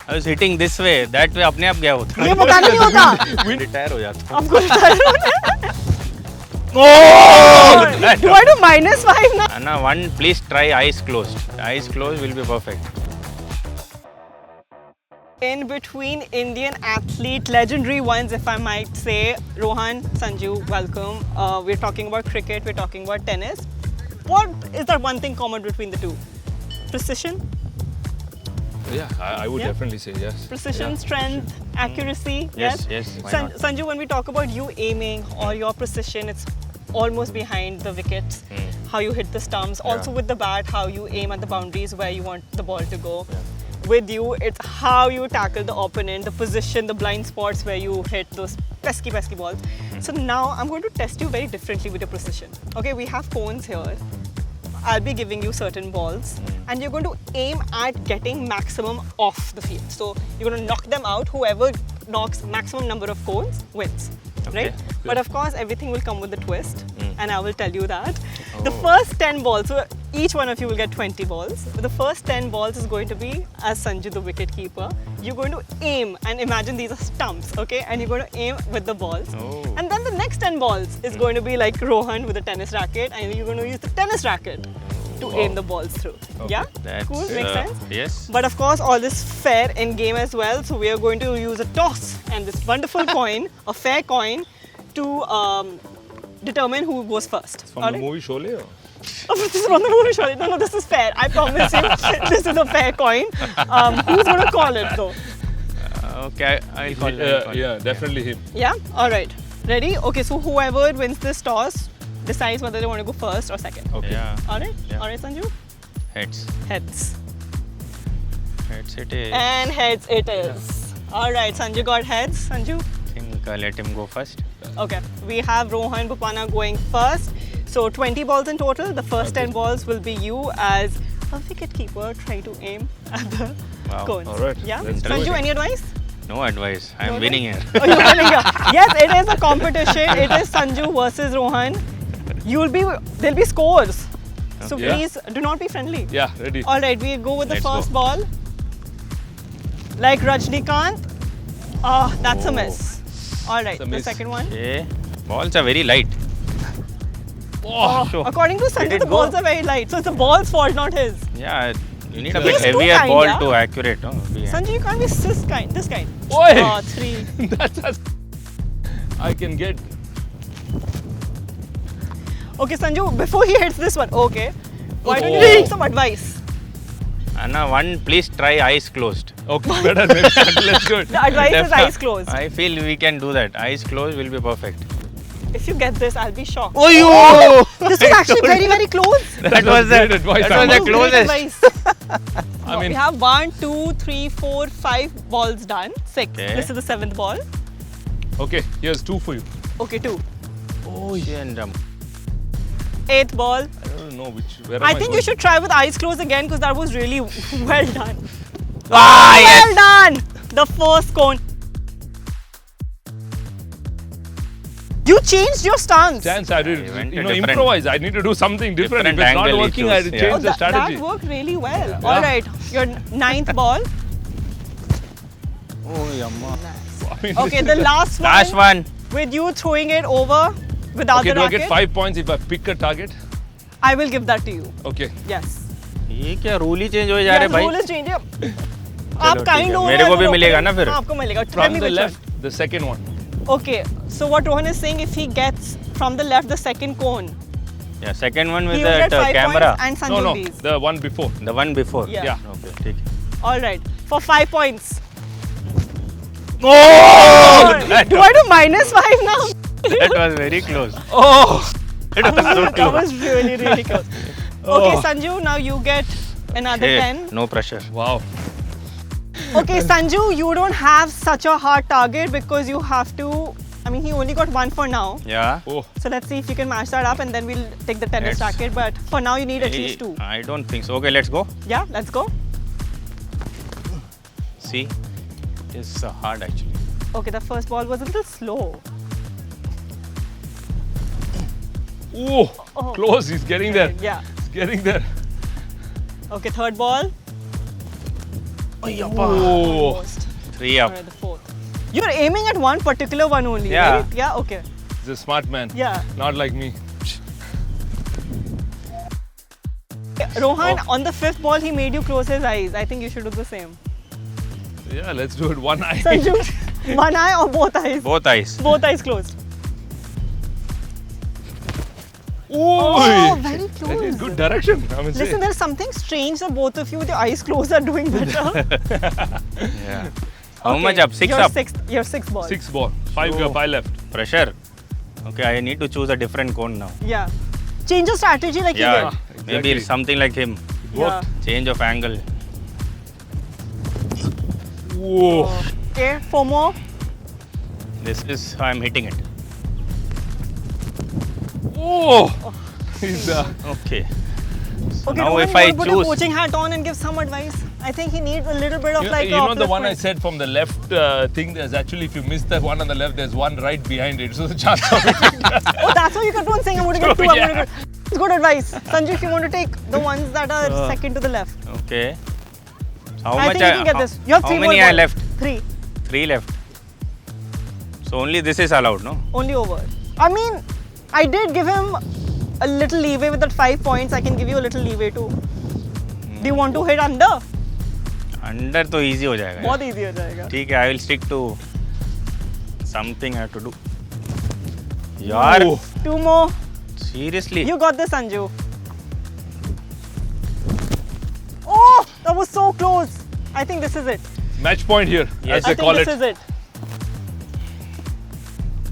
I was hitting this way, that way अपने आप गया होता. ये बताना नहीं होता. रिटायर हो जाता. आपको Oh! Do I do -5 now? Anna, one, please try eyes closed. Eyes closed will be perfect. In between Indian athlete, legendary ones, if I might say, Rohan, Sanju, welcome. We're talking about cricket, we're talking about tennis. What is that one thing common between the two? Precision? Yeah, I would Yeah. definitely say yes. Precision, Yeah. strength, accuracy. Yes, yes. Why not? Sanju, when we talk about you aiming or your precision, it's almost behind the wickets. How you hit the stumps. Also with the bat, how you aim at the boundaries where you want the ball to go. With you, it's how you tackle the opponent, the position, the blind spots where you hit those pesky balls. So now I'm going to test you very differently with your precision. Okay, we have cones here. I'll be giving you certain balls and you're going to aim at getting maximum off the field. So you're going to knock them out. Whoever knocks maximum number of cones wins, right? But of course, everything will come with a twist and I will tell you that. The first 10 balls, so each one of you will get 20 balls. But the first 10 balls is going to be, as Sanju, the wicket keeper, you're going to aim and imagine these are stumps, okay? And you're going to aim with the balls. And then the next 10 balls is going to be like Rohan with a tennis racket and you're going to use the tennis racket to aim the balls through. Yeah? That's, Cool? Makes sense? Yes. But of course, all this fair in game as well. So we are going to use a toss and this wonderful coin, a fair coin, to determine who goes first. From the movie Sholay? Or? Oh, this is from the movie, surely. No, this is fair. I promise you, this is a fair coin. Who's going to call it though? Okay, I'll call it. Yeah, definitely him. Yeah? Alright. Ready? Okay, so whoever wins this toss decides whether they want to go first or second. Okay. Yeah. Alright? Yeah. Alright, Sanju? Heads. Heads. Heads it is. And heads it is. Alright, Sanju got heads. Sanju? I think let him go first. Okay, we have Rohan Bopana going first. So 20 balls in total. The first 10 balls will be you as a wicket keeper trying to aim at the cones. Alright, Yeah? let's do Sanju, it. any advice? No advice. I'm No winning here. Oh, you're winning here. Yes, it is a competition. It is Sanju versus Rohan. There'll be scores. So Yeah. please do not be friendly. Yeah, ready. Alright, we go with the Let's first go. ball. Like Rajnikant. Oh, that's a miss. Alright, It's a the miss. second one. Okay. Balls are very light. Oh, sure. according to Let Sanju, it the go. balls are very light. So it's the ball's fault, not his. Yeah, you need a He's bit too heavier kind, ball yeah? to accurate. Oh, Sanju, you can't be this kind. Oi! Oh, 3. That's as I can get. Okay, Sanju, before he hits this one, okay. Why don't you Oh. take some advice? Anna, one, please try eyes closed. Okay, better maybe. Let's do it. The advice is eyes closed. I feel we can do that. Eyes closed will be perfect. If you get this, I'll be shocked. Oh, you! This is actually very, very close. That was great the advice. That was That the was Great closest. advice. I mean, We have 1, 2, 3, 4, 5 balls done. 6. Okay. This is the 7th ball. okay, here's 2 for you. Okay, 2. Oh, and 8th ball. I don't know where I am think going? you should try with eyes closed again because that was really well done. Ah, Well yes! done! The first cone. You changed your stance. Chance I did, I went you to know, different- improvise. I need to do something different. If different it's not angle he working, I chose, had to yeah. change Oh, the strategy. that worked really well. Yeah. All right, your 9th ball. Oh, yamma. I mean, Okay, the last one. Last one. With you throwing it over without okay, the do I racket. get 5 points if I pick a target? I will give that to you. Okay. Yes. ये क्या rule ही change हो जा रहे Yes, भाई? rule is changing. आप ठीक kind है। हो मेरे रहे को हो, भी तो मिलेगा ना फिर? हाँ, आपको मिलेगा. Tell From me the which left, the second one. one. Okay, so what Rohan is saying, if he gets from the left the second cone, Yeah, second one he with will get that 5 camera. points and Sanju No, no, these. the one before. The one before. Yeah. Yeah. Okay, ठीक है. All right, for 5 points. Oh! Do I do -5 now? That was very close. Oh! It was so That close. was really, really close. Okay, Sanju, now you get another Hey, 10. no pressure. Wow. Okay, Sanju, you don't have such a hard target because you have to. I mean, he only got 1 for now. Yeah. Oh. So let's see if you can match that up and then we'll take the tennis Let's- racket. But for now, you need at least 2. I don't think so. Okay, let's go. Yeah, let's go. See, it is hard actually. Okay, the first ball was a little slow. Oh, Oh. close. He's getting there. Yeah. He's getting there. Okay, third ball. Oh. Almost. 3 up. Alright, the fourth. You're aiming at one particular one only, Yeah. right? Yeah, okay. He's a smart man. Yeah. Not like me. Rohan, Oh. on the fifth ball, he made you close his eyes. I think you should do the same. Yeah, let's do it. One eye. Sanju, one eye or both eyes? Both eyes. Both eyes closed. Oh, Oh, very That is close. good direction. I mean, Listen, there's something strange that both of you with your eyes closed are doing better. Yeah. How Okay, much up? 6 your up. Your sixth ball. 6 ball. 5 Oh. 5 left. Pressure. Okay, I need to choose a different cone now. Yeah. Change your strategy like Yeah, you did. maybe exactly. something like him. Yeah. Change of angle. Whoa. Okay, 4 more. This is how I'm hitting it. Oh. He's Okay. So Okay, now Rohan, if you I want to put your choose, coaching hat on and give some advice? I think he needs a little bit of like you know the one I upliftment. said from the left thing. There's actually, if you miss the one on the left, there's one right behind it. So the chance of it. Oh, that's why you kept on saying I'm going to get 2, I'm Yeah. going to get... It's good advice. Sanju, if you want to take the ones that are second to the left. okay. How I much think you can get this. You have how 3 many more I balls. left? 3. 3 left. So only this is allowed, no? Only over. I mean, I did give him a little leeway with that 5 points. I can give you a little leeway too. Do you want to hit under? Under तो easy हो जाएगा. बहुत easy हो जाएगा. ठीक है, I will stick to something I have to do. यार, Oh. 2 more. seriously. You got this, Sanju. Oh, that was so close. I think this is it. Match point here, Yes. as I they think call this it. is it.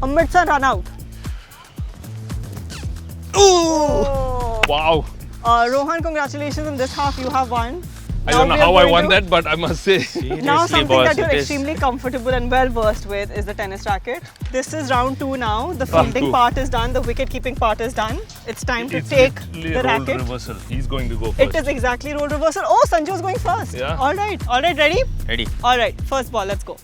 A mid-sun run out. Oh. Wow. Rohan, congratulations in this half. You have won. I Now don't know we are how I going won to- that, but I must say. Seriously, Now something boss, that you're it is- extremely comfortable and well versed with is the tennis racket. This is round 2 now. The Round fielding two. part is done. The wicket keeping part is done. It's time to It's take literally the a role racket. reversal. He's going to go It first. is exactly role reversal. Oh, Sanju is going first. Yeah. All right. Ready? Ready. All right. First ball. Let's go.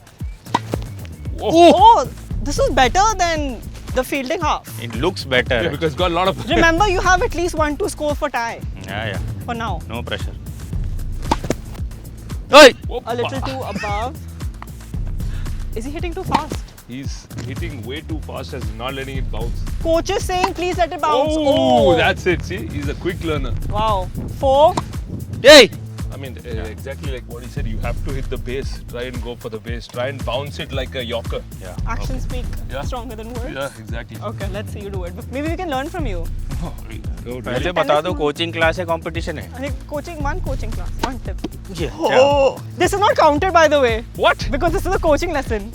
Oh. Oh, this was better than the fielding half. It looks better. Yeah, because got a lot of. Remember, you have at least 1 to score for tie Yeah. for now. No pressure. Hey! A little too above. Is he hitting too fast? He's hitting way too fast and not letting it bounce. Coach is saying, please let it bounce. Oh, that's it. See, he's a quick learner. Wow. 4. Hey! I mean, exactly like what he said. You have to hit the base. Try and go for the base. Try and bounce it like a Yorker. Yeah. Actions speak Yeah. stronger than words. Yeah, exactly. Okay, let's see you do it. But maybe we can learn from you. पहले बता दो coaching class है competition है. I think one coaching class, one tip. Oh. This is not counted, by the way, What? because this is a coaching lesson.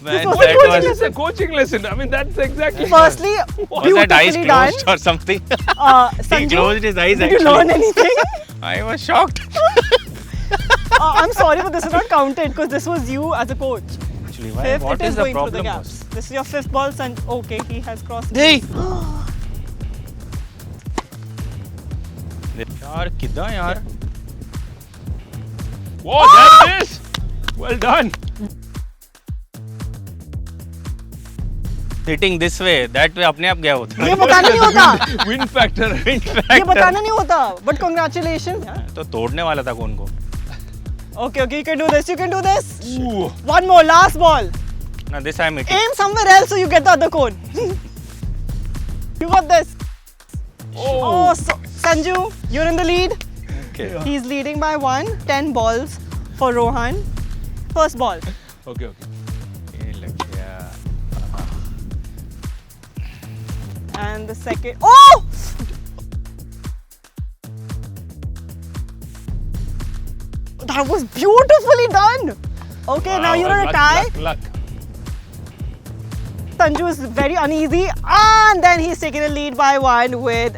Man, was that a was, It's a coaching lesson. I mean, that's exactly. Firstly, was that eyes beautifully done. closed or something? He Sanju, closed his eyes did you actually. learn anything? I was shocked. I'm sorry, but this is not counted because this was you as a coach. Actually, why? Fifth, What it is is the going through the problem? gaps. This is your fifth ball, Sanju. Okay, he has crossed. Hey! यार कितना यार? Whoa, that is. Well done. Hitting this way, that way अपने आप गया होता. ये बताना नहीं होता. Wind factor. ये बताना नहीं होता. But congratulations. तो तोड़ने वाला था कौन को? Okay, you can do this. You can do this. Ooh. One more, last ball. Now this I am hitting. Aim somewhere else so you get the other cone. You got this. Oh, so, Sanju, you're in the lead. Okay. He's leading by 1. 10 balls for Rohan. First ball. Okay, okay. ये लग गया. And the second. Oh! That was beautifully done. Okay, now you're in a tie. Luck. Sanju is very uneasy. And then he's taking a lead by 1 with.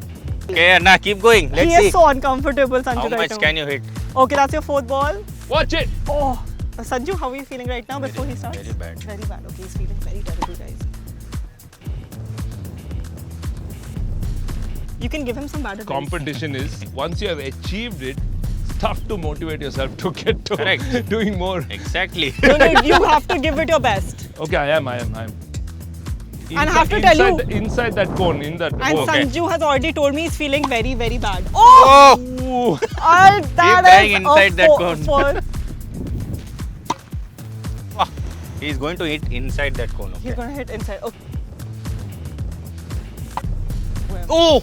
Okay, now keep going. Let's He see. is so uncomfortable, Sanju, How right much now. can you hit? Okay, that's your fourth ball. Watch it. Oh, Sanju, how are you feeling right now before he starts? Very bad. Very bad. Okay, he's feeling very terrible, guys. You can give him some bad advice. Competition is once you have achieved it, it's tough to motivate yourself to get to Correct. doing more. Exactly. No, you have to give it your best. Okay, I am. And I have to tell you- inside that cone, in that. And okay. Sanju has already told me he's feeling very, very bad. Oh! Oh! Ooh. That dying is inside a that cone. He's going to hit inside that cone. He's Okay. gonna hit inside. Okay. Oh!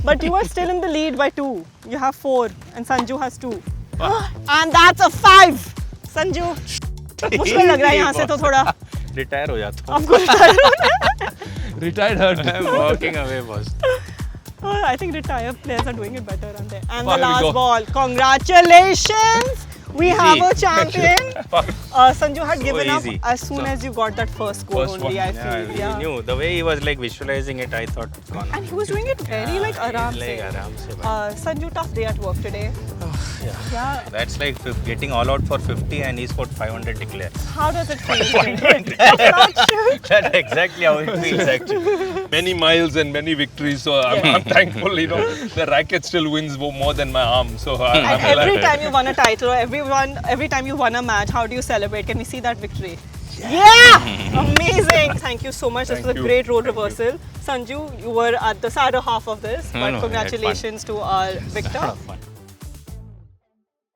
But you are still in the lead by 2. You have 4 and Sanju has 2. And that's a 5. Sanju. मुश्किल लग रहा है यहाँ से तो थोड़ा. Retire हो जाता हूँ. आपको retire Retired hurt. I'm walking away, boss. I think retired players are doing it better, aren't they? And There the we last go. ball. Congratulations! We have a champion. Sanju had given up easy. as soon as you got that first score First only, one. I Yeah, feel. he knew. The way he was like visualizing it, I thought it's gone. And he was doing it very like aram Like se. aram se. Sanju, tough day at work today. Yeah. That's like getting all out for 50 and he scored 500 declare. How does it feel? I'm not sure. That's exactly how it feels actually. Many miles and many victories. So I'm thankful, you know, the racket still wins more than my arm. So And I'm every glad. time you won a title, or every time you won a match, how do you celebrate? Can we see that victory? Yeah! Amazing! Thank you so much. This was a you. great role reversal. Sanju, you were at the sadder half of this, No, but no, we had fun. congratulations to our victor. lot of fun.